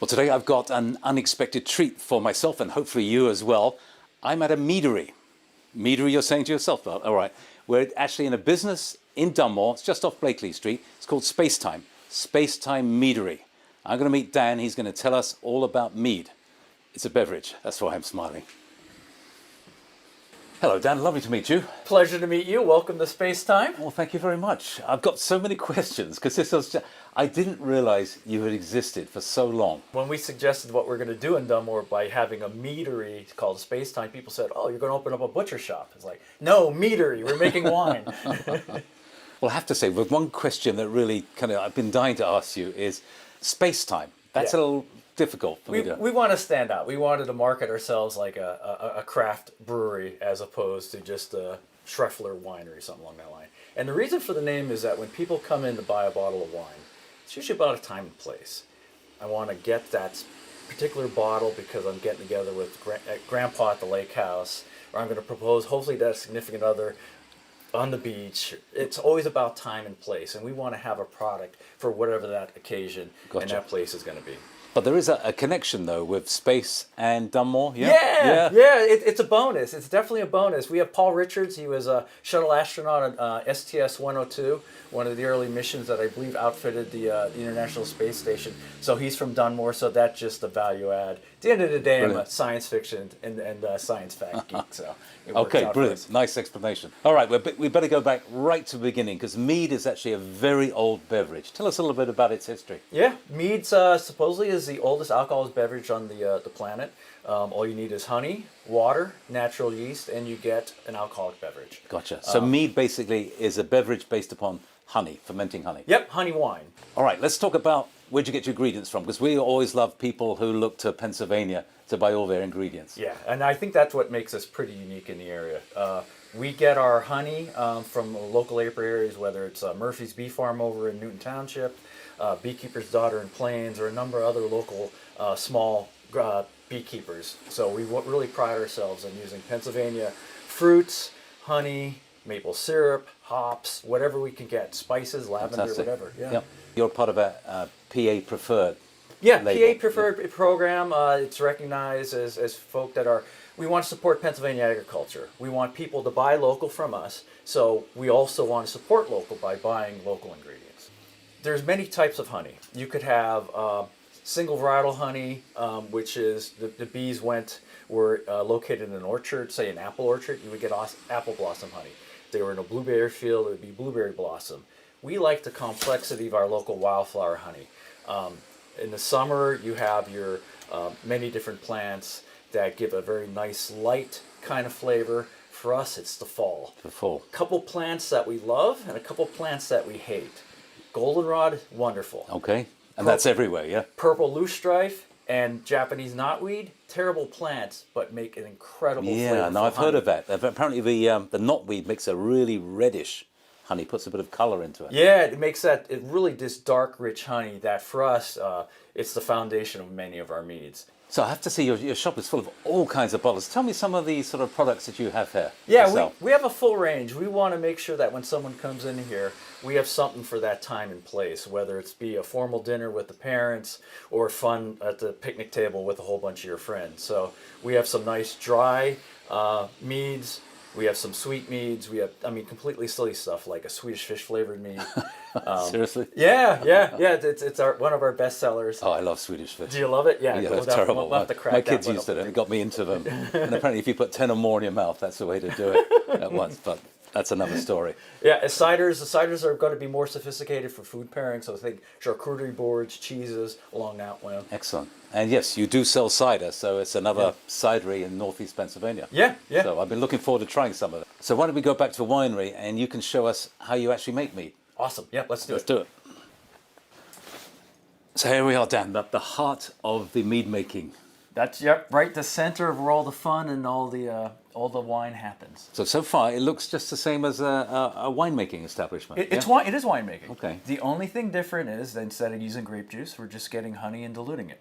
Well, today I've got an unexpected treat for myself and hopefully you as well. I'm at a meadery. Meadery, you're saying to yourself, well, all right. We're actually in a business in Dunmore. It's just off Blakely Street. It's called Spacetime. Spacetime Meadery. I'm going to meet Dan. He's going to tell us all about mead. It's a beverage. That's why I'm smiling. Hello, Dan. Lovely to meet you. Pleasure to meet you. Welcome to Spacetime. Well, thank you very much. I've got so many questions because I didn't realize you had existed for so long. When we suggested what we're going to do in Dunmore by having a meadery called Spacetime, people said, "Oh, you're going to open up a butcher shop." It's like, no, meadery. We're making wine. Well, I have to say, with one question that really I've been dying to ask you is Spacetime. That's a little difficult for me to... We want to stand out. We wanted to market ourselves like a craft brewery as opposed to just a Schreffler winery, something along that line. And the reason for the name is that when people come in to buy a bottle of wine, it's usually about a time and place. I want to get that particular bottle because I'm getting together with Grandpa at the lake house, or I'm going to propose hopefully to a significant other on the beach. It's always about time and place, and we want to have a product for whatever that occasion and that place is going to be. But there is a connection, though, with space and Dunmore, It's a bonus. It's definitely a bonus. We have Paul Richards. He was a shuttle astronaut on STS-102, one of the early missions that I believe outfitted the International Space Station. So he's from Dunmore, so that's just a value add. At the end of the day, I'm a science fiction and science fact geek, so it works Okay, out brilliant. for us. Nice explanation. All right, we better go back right to the beginning, because mead is actually a very old beverage. Tell us a little bit about its history. Yeah, mead's supposedly is the oldest alcoholic beverage on the planet. All you need is honey, water, natural yeast, and you get an alcoholic beverage. Gotcha. So mead basically is a beverage based upon honey, fermenting honey. Yep, honey wine. All right, let's talk about where'd you get your ingredients from, because we always love people who look to Pennsylvania to buy all their ingredients. Yeah, and I think that's what makes us pretty unique in the area. We get our honey from local labor areas, whether it's Murphy's Bee Farm over in Newton Township, Beekeeper's Daughter in Plains, or a number of other local small beekeepers. So we really pride ourselves in using Pennsylvania fruits, honey, maple syrup, hops, whatever we can get, spices, lavender, Fantastic. whatever. Yeah. Yep. You're part of a PA preferred. Yeah, label. PA Preferred program. It's recognized as folk that are, we want to support Pennsylvania agriculture. We want people to buy local from us, so we also want to support local by buying local ingredients. There's many types of honey. You could have single varietal honey, which is the bees were located in an orchard, say an apple orchard, you would get apple blossom honey. If they were in a blueberry field, it would be blueberry blossom. We like the complexity of our local wildflower honey. In the summer, you have your many different plants that give a very nice light kind of flavor. For us, it's the fall. The fall. A couple plants that we love and a couple plants that we hate. Goldenrod, wonderful. Okay, and that's everywhere, yeah? Purple loosestrife and Japanese knotweed, terrible plants, but make an incredible flavor. Yeah, no, I've heard of that. Apparently the knotweed makes a really reddish honey, puts a bit of color into it. Yeah, it makes really this dark, rich honey that for us, it's the foundation of many of our meads. So I have to say your shop is full of all kinds of bottles. Tell me some of the sort of products that you have here. Yeah, we have a full range. We want to make sure that when someone comes in here, we have something for that time and place, whether it's be a formal dinner with the parents or fun at the picnic table with a whole bunch of your friends. So we have some nice dry meads. We have some sweet meads. We have, completely silly stuff like a Swedish fish flavored mead. Seriously? Yeah. It's one of our best sellers. Oh, I love Swedish fish. Do you love it? Yeah, that's terrible. We'll have to crack My that kids one used it, open. and it got me into them. And apparently if you put 10 or more in your mouth, that's the way to do it at once. But that's another story. Yeah, the ciders are going to be more sophisticated for food pairing, so think charcuterie boards, cheeses, along that line. Excellent. And yes, you do sell cider, so it's another cidery in northeast Pennsylvania. Yeah. So I've been looking forward to trying some of it. So why don't we go back to the winery and you can show us how you actually make mead. Awesome. Yeah, let's do it. So here we are, Dan, the heart of the mead making. That's right, the center of where all the fun and all the wine happens. So far it looks just the same as a winemaking establishment. It is winemaking. Okay. The only thing different is that instead of using grape juice, we're just getting honey and diluting it.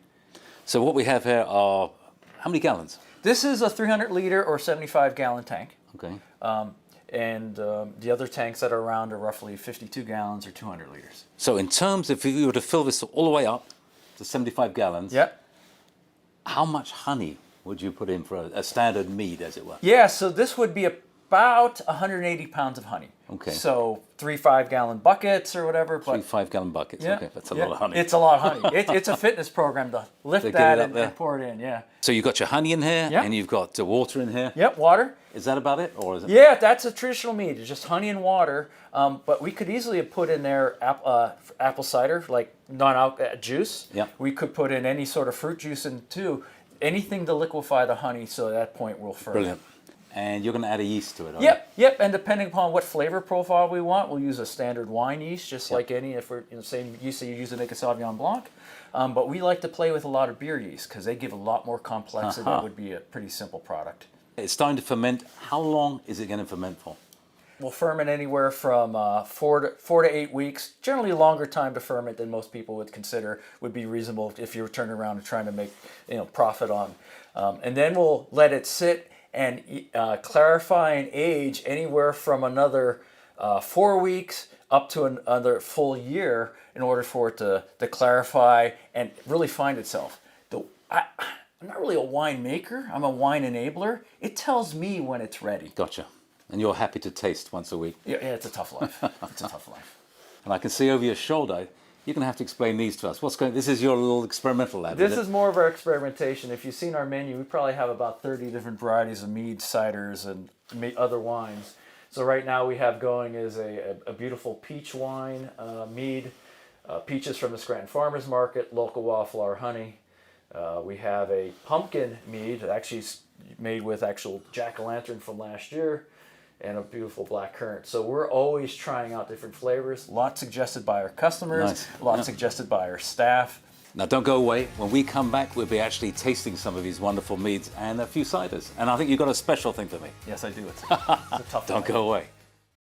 So what we have here are, how many gallons? This is a 300 liter or 75 gallon tank. Okay. And the other tanks that are around are roughly 52 gallons or 200 liters. So in terms, if you were to fill this all the way up to 75 gallons. Yep. How much honey would you put in for a standard mead, as it were? Yeah, so this would be about 180 pounds of honey. Okay. So 3 5-gallon buckets or whatever. Three 5-gallon buckets. Yeah, Okay, that's a yeah, lot of honey. It's a lot of honey. It's a fitness program to lift To get that it up and, there. and pour it in. Yeah. So you've got your honey in here, Yep. and you've got water in here. Yep. Water. Is that about it, or is it? Yeah, that's a traditional mead. It's just honey and water. But we could easily have put in there apple cider, like non-alcoholic juice. Yeah. We could put in any sort of fruit juice in too. Anything to liquefy the honey, so at that point we'll ferment. Brilliant. And you're going to add a yeast to it, are Yep. And depending upon what flavor profile we want, we'll use a standard wine yeast, just like any. If we're the same yeast that you use to make a Sauvignon Blanc, but we like to play with a lot of beer yeast because they give a lot more complexity. That would be a pretty simple product. It's starting to ferment. How long is it going to ferment for? We'll ferment anywhere from 4 to 8 weeks. Generally, a longer time to ferment than most people would consider would be reasonable if you were turning around and trying to make profit on. And then we'll let it sit and clarify and age anywhere from another 4 weeks up to another full year in order for it to clarify and really find itself. I'm not really a wine maker. I'm a wine enabler. It tells me when it's ready. Gotcha. And you're happy to taste once a week. Yeah, it's a tough life. It's a tough life. And I can see over your shoulder, you're going to have to explain these to us. This is your little experimental lab, This is is more of our experimentation. If you've seen our menu, we probably have about 30 different varieties of mead, ciders, and other wines. So right now we have going is a beautiful peach wine, mead, peaches from the Scranton Farmers Market, local wildflower honey. We have a pumpkin mead, actually made with actual jack-o'-lantern from last year, and a beautiful black currant. So we're always trying out different flavors. A lot suggested by our customers, Nice. a lot suggested by our staff. Now don't go away. When we come back, we'll be actually tasting some of these wonderful meads and a few ciders. And I think you've got a special thing for me. Yes, I do. It's a tough Don't one. go away.